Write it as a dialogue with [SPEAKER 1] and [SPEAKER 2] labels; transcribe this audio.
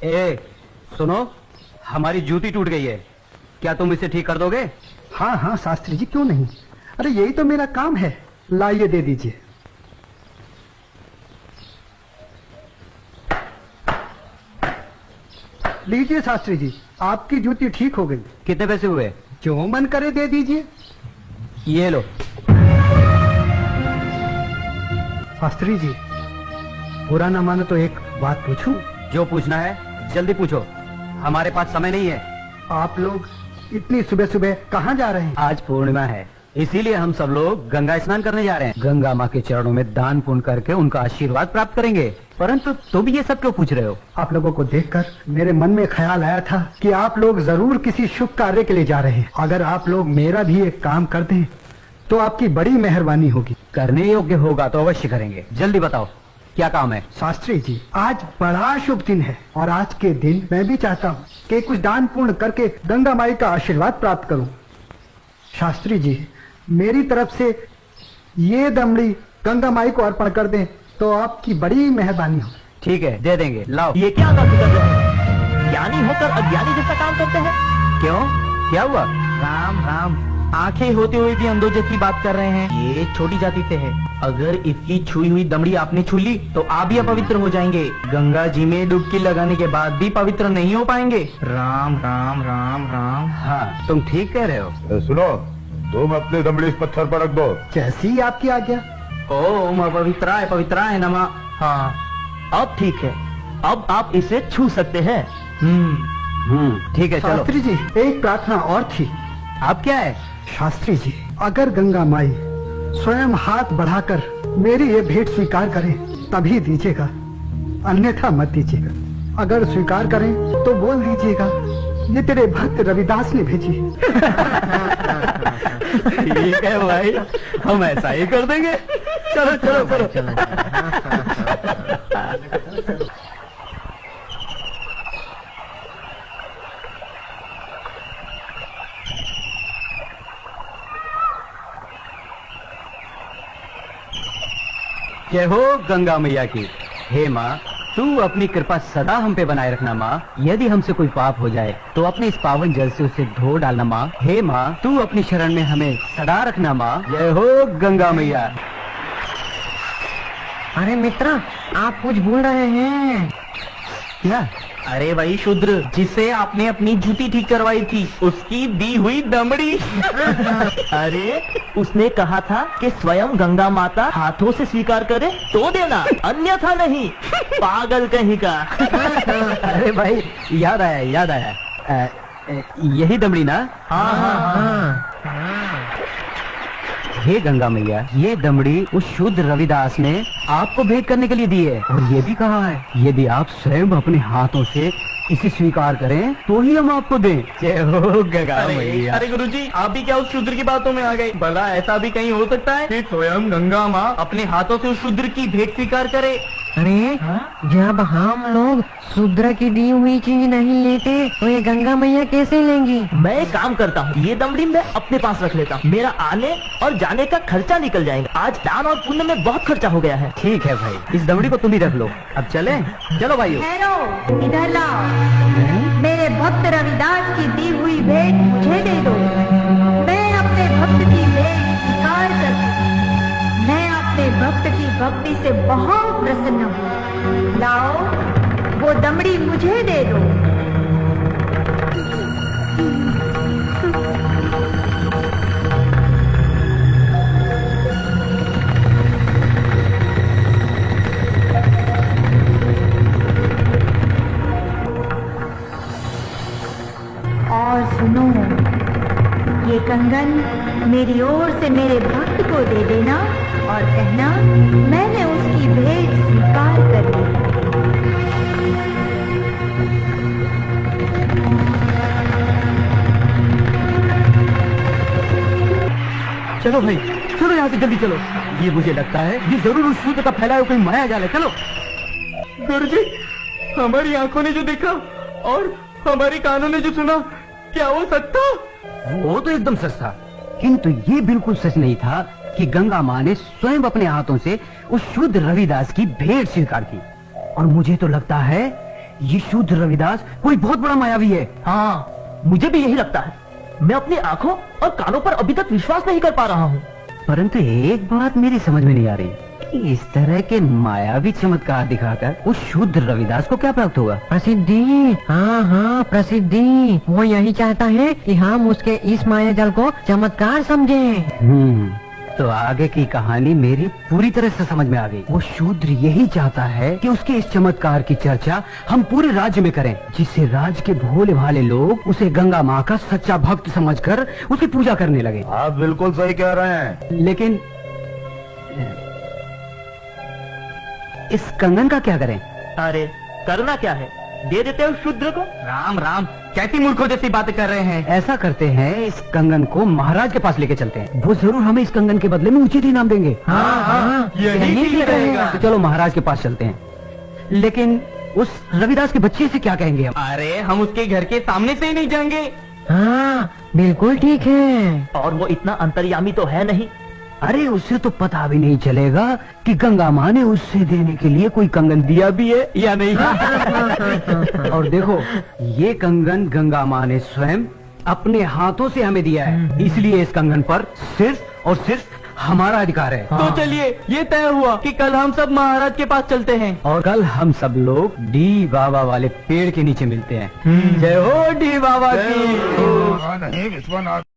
[SPEAKER 1] ए, सुनो, हमारी जूती टूट गई है, क्या तुम इसे ठीक कर दोगे?
[SPEAKER 2] हाँ हाँ शास्त्री जी, क्यों नहीं। अरे यही तो मेरा काम है। लाइए, दे दीजिए। लीजिए शास्त्री जी, आपकी जूती ठीक हो गई।
[SPEAKER 1] कितने पैसे हुए?
[SPEAKER 2] जो मन करे दे दीजिए।
[SPEAKER 1] ये लो।
[SPEAKER 2] शास्त्री जी, बुरा न मानो तो एक बात पूछूं?
[SPEAKER 1] जो पूछना है जल्दी पूछो, हमारे पास समय नहीं है।
[SPEAKER 2] आप लोग इतनी सुबह सुबह कहाँ जा रहे हैं?
[SPEAKER 1] आज पूर्णिमा है, इसीलिए हम सब लोग गंगा स्नान करने जा रहे हैं। गंगा माँ के चरणों में दान पुण्य करके उनका आशीर्वाद प्राप्त करेंगे। परंतु तुम ये सब क्यों पूछ रहे हो?
[SPEAKER 2] आप लोगों को देखकर मेरे मन में ख्याल आया था कि आप लोग जरूर किसी शुभ कार्य के लिए जा रहे हैं। अगर आप लोग मेरा भी एक काम कर दें तो आपकी बड़ी मेहरबानी होगी।
[SPEAKER 1] करने योग्य होगा तो अवश्य करेंगे। जल्दी बताओ क्या काम है?
[SPEAKER 2] शास्त्री जी, आज बड़ा शुभ दिन है और आज के दिन मैं भी चाहता हूँ कि कुछ दान पुण्य करके गंगा माई का आशीर्वाद प्राप्त करूँ। शास्त्री जी, मेरी तरफ से ये दमड़ी गंगा माई को अर्पण कर दें तो आपकी बड़ी मेहरबानी हो।
[SPEAKER 1] ठीक है, दे देंगे। लाओ।
[SPEAKER 3] ये क्या बात कर रहे हैं? ज्ञानी होकर अज्ञानी जैसा काम करते हैं।
[SPEAKER 1] क्यों, क्या हुआ?
[SPEAKER 3] राम राम, आंखें होते हुए भी अंधों जैसी बात कर रहे हैं। ये छोटी जाति से है। अगर इसकी छुई हुई दमड़ी आपने छू ली तो आप भी अपवित्र हो जाएंगे। गंगा जी में डुबकी लगाने के बाद भी पवित्र नहीं हो पाएंगे। राम राम राम राम।
[SPEAKER 1] हाँ, तुम ठीक कह रहे हो।
[SPEAKER 4] सुनो, तुम अपनी दमड़ी इस पत्थर पर रख दो।
[SPEAKER 2] जैसी आपकी आज्ञा।
[SPEAKER 3] ओम पवित्राय नमः। हाँ, अब ठीक है, अब आप इसे छू सकते हैं।
[SPEAKER 1] ठीक है, चलो।
[SPEAKER 2] शास्त्री जी, एक प्रार्थना और थी।
[SPEAKER 1] अब क्या है?
[SPEAKER 2] शास्त्री जी, अगर गंगा माई स्वयं हाथ बढ़ाकर मेरी ये भेंट स्वीकार करें तभी दीजिएगा, अन्यथा मत दीजिएगा। अगर स्वीकार करें तो बोल दीजिएगा ये तेरे भक्त रविदास ने भेजी।
[SPEAKER 1] ठीक है भाई, हम ऐसा ही कर देंगे। चलो चलो चलो। जय हो गंगा मैया की। हे माँ, तू अपनी कृपा सदा हम पे बनाए रखना माँ। यदि हमसे कोई पाप हो जाए तो अपने इस पावन जल से उसे धो डालना माँ। हे माँ, तू अपनी शरण में हमें सदा रखना माँ। जय हो गंगा मैया।
[SPEAKER 3] अरे मित्र, आप कुछ भूल रहे हैं।
[SPEAKER 1] क्या?
[SPEAKER 3] अरे वही शूद्र जिसे आपने अपनी जूती ठीक करवाई थी, उसकी दी हुई दमड़ी। अरे उसने कहा था कि स्वयं गंगा माता हाथों से स्वीकार करे तो देना, अन्यथा नहीं। पागल कहीं का।
[SPEAKER 1] अरे भाई, याद आया। यही दमड़ी ना?
[SPEAKER 3] हाँ।
[SPEAKER 1] हे गंगा मैया, ये दमड़ी उस शुद्ध रविदास ने आपको भेंट करने के लिए दी है और ये भी कहा है यदि आप स्वयं अपने हाथों से इसे स्वीकार करें तो ही हम आपको दें। जय हो गंगा मैया।
[SPEAKER 3] अरे गुरुजी, आप भी क्या उस शूद्र की बातों में आ गए? भला ऐसा भी कहीं हो सकता है कि स्वयं गंगा माँ अपने हाथों से उस शूद्र की भेंट स्वीकार करे?
[SPEAKER 5] अरे जब हम लोग शूद्र की दी हुई चीज नहीं लेते तो ये गंगा मैया कैसे लेंगी?
[SPEAKER 3] मैं एक काम करता हूँ, ये दमड़ी मैं अपने पास रख लेता हूँ। मेरा आने और जाने का खर्चा निकल जाएगा। आज दान और पुण्य में बहुत खर्चा हो गया है।
[SPEAKER 1] ठीक है भाई, इस दमड़ी को तुम ही रख लो। अब चले? चलो भाइयों।
[SPEAKER 6] ठहरो, इधर लाओ। मेरे भक्त रविदास की दी हुई भेंट मुझे दे दो। मैं अपने भक्त की भेंट स्वीकार करती हूँ। मैं अपने भक्त की भक्ति से बहुत प्रसन्न हूँ। लाओ, वो दमड़ी मुझे दे दो। और सुनो, ये कंगन मेरी ओर से मेरे भक्त को दे देना और कहना मैंने उसकी भेंट स्वीकार कर ली।
[SPEAKER 1] चलो भाई, चलो यहाँ से जल्दी चलो। ये मुझे लगता है ये जरूर उस शूद्र का फैलाया हुआ कोई माया जाल है। चलो।
[SPEAKER 3] गुरुजी, हमारी आंखों ने जो देखा और हमारी कानों ने जो सुना, क्या वो सच था?
[SPEAKER 1] वो तो एकदम सच था, किंतु ये बिल्कुल सच नहीं था कि गंगा माँ ने स्वयं अपने हाथों से उस शुद्ध रविदास की भेंट स्वीकार की। और मुझे तो लगता है ये शूद्र रविदास कोई बहुत बड़ा मायावी है।
[SPEAKER 3] हाँ, मुझे भी यही लगता है। मैं अपनी आंखों और कानों पर अभी तक विश्वास नहीं कर पा रहा हूँ।
[SPEAKER 1] परंतु एक बात मेरी समझ में नहीं आ रही कि इस तरह के मायावी चमत्कार दिखाकर उस शूद्र रविदास को क्या प्राप्त होगा।
[SPEAKER 5] प्रसिद्धि, हाँ हाँ प्रसिद्धि। वो यही चाहता है कि हम उसके इस माया जल को चमत्कार समझें।
[SPEAKER 1] तो आगे की कहानी मेरी पूरी तरह से समझ में आ गई। वो शूद्र यही चाहता है कि उसके इस चमत्कार की चर्चा हम पूरे राज्य में करें, जिससे राज्य के भोले भाले लोग उसे गंगा माँ का सच्चा भक्त समझकर उसकी पूजा करने लगे।
[SPEAKER 4] आप बिल्कुल सही कह रहे हैं।
[SPEAKER 1] लेकिन इस कंगन का क्या करें?
[SPEAKER 3] अरे करना क्या है, दे देते हो शूद्र को। राम राम, कैसी मूर्खों जैसी बातें कर रहे हैं।
[SPEAKER 1] ऐसा करते हैं, इस कंगन को महाराज के पास लेके चलते हैं। वो जरूर हमें इस कंगन के बदले में उचित इनाम देंगे।
[SPEAKER 3] हाँ, यही ठीक रहेगा।
[SPEAKER 1] तो चलो महाराज के पास चलते हैं। लेकिन उस रविदास के बच्चे से क्या कहेंगे हम?
[SPEAKER 3] अरे हम उसके घर के सामने से ही नहीं जाएंगे।
[SPEAKER 5] हाँ बिल्कुल ठीक है।
[SPEAKER 3] और वो इतना अंतर्यामी तो है नहीं।
[SPEAKER 1] अरे उसे तो पता भी नहीं चलेगा कि गंगा माँ ने उससे देने के लिए कोई कंगन दिया भी है या नहीं। और देखो, ये कंगन गंगा माँ ने स्वयं अपने हाथों से हमें दिया है, इसलिए इस कंगन पर सिर्फ और सिर्फ हमारा अधिकार है।
[SPEAKER 3] तो चलिए, ये तय हुआ कि कल हम सब महाराज के पास चलते हैं।
[SPEAKER 1] और कल हम सब लोग डी बाबा वाले पेड़ के नीचे मिलते हैं। जय हो डी बाबा की।
[SPEAKER 4] नहीं विश्वनाथ।